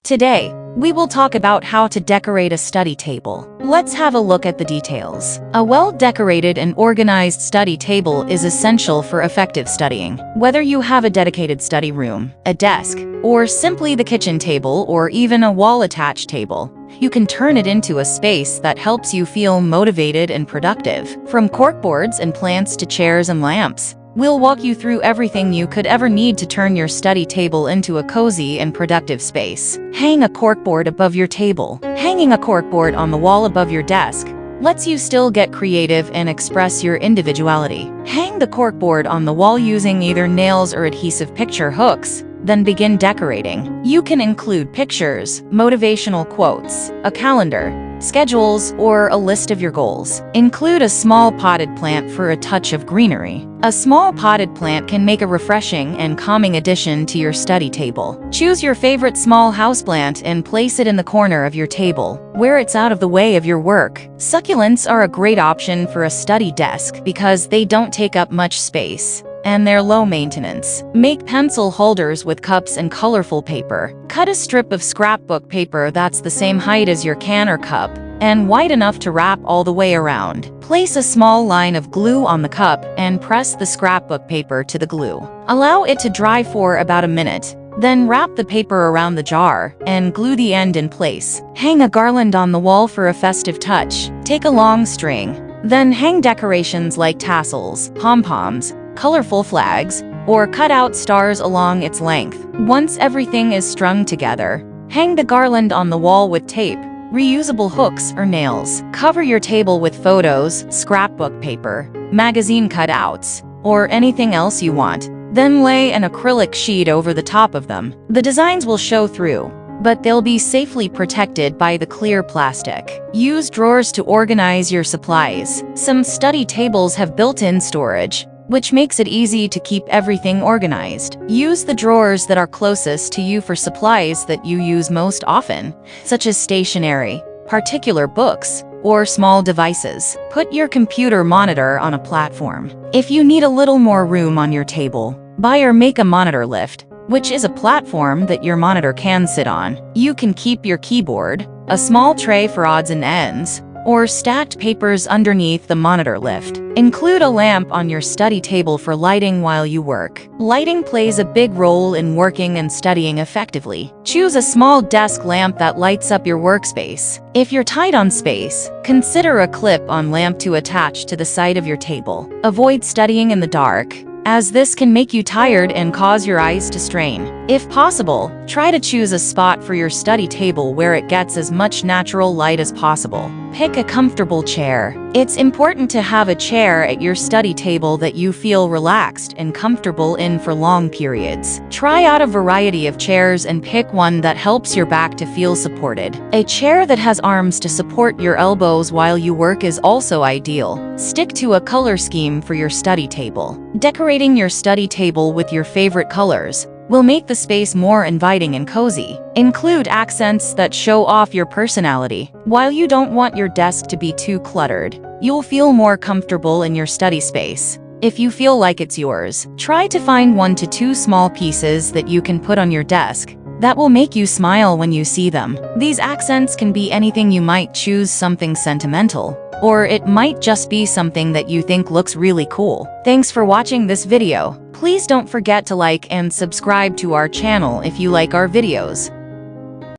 Today, we will talk about how to decorate a study table. Let's have a look at the details. A well-decorated and organized study table is essential for effective studying. Whether you have a dedicated study room, a desk, or simply the kitchen table or even a wall-attached table, you can turn it into a space that helps you feel motivated and productive. From corkboards and plants to chairs and lamps, we'll walk you through everything you could ever need to turn your study table into a cozy and productive space. Hang a corkboard above your table. Hanging a corkboard on the wall above your desk lets you still get creative and express your individuality. Hang the corkboard on the wall using either nails or adhesive picture hooks, then begin decorating. You can include pictures, motivational quotes, a calendar, schedules, or a list of your goals. Include a small potted plant for a touch of greenery. A small potted plant can make a refreshing and calming addition to your study table. Choose your favorite small houseplant and place it in the corner of your table, where it's out of the way of your work. Succulents are a great option for a study desk because they don't take up much space and they're low maintenance. Make pencil holders with cups and colorful paper. Cut a strip of scrapbook paper that's the same height as your can or cup and wide enough to wrap all the way around. Place a small line of glue on the cup and press the scrapbook paper to the glue. Allow it to dry for about a minute. Then wrap the paper around the jar and glue the end in place. Hang a garland on the wall for a festive touch. Take a long string. Then hang decorations like tassels, pom-poms, colorful flags, or cut out stars along its length. Once everything is strung together, hang the garland on the wall with tape, reusable hooks or nails. Cover your table with photos, scrapbook paper, magazine cutouts, or anything else you want. Then lay an acrylic sheet over the top of them. The designs will show through, but they'll be safely protected by the clear plastic. Use drawers to organize your supplies. Some study tables have built-in storage, which makes it easy to keep everything organized. Use the drawers that are closest to you for supplies that you use most often, such as stationery, particular books, or small devices. Put your computer monitor on a platform. If you need a little more room on your table, buy or make a monitor lift, which is a platform that your monitor can sit on. You can keep your keyboard, a small tray for odds and ends, or stacked papers underneath the monitor lift. Include a lamp on your study table for lighting while you work. Lighting plays a big role in working and studying effectively. Choose a small desk lamp that lights up your workspace. If you're tight on space, consider a clip-on lamp to attach to the side of your table. Avoid studying in the dark, as this can make you tired and cause your eyes to strain. If possible, try to choose a spot for your study table where it gets as much natural light as possible. Pick a comfortable chair. It's important to have a chair at your study table that you feel relaxed and comfortable in for long periods. Try out a variety of chairs and pick one that helps your back to feel supported. A chair that has arms to support your elbows while you work is also ideal. Stick to a color scheme for your study table. Decorating your study table with your favorite colors will make the space more inviting and cozy. Include accents that show off your personality. While you don't want your desk to be too cluttered, you'll feel more comfortable in your study space if you feel like it's yours. Try to find 1 to 2 small pieces that you can put on your desk that will make you smile when you see them. These accents can be anything. You might choose something sentimental, or it might just be something that you think looks really cool. Thanks for watching this video. Please don't forget to like and subscribe to our channel if you like our videos.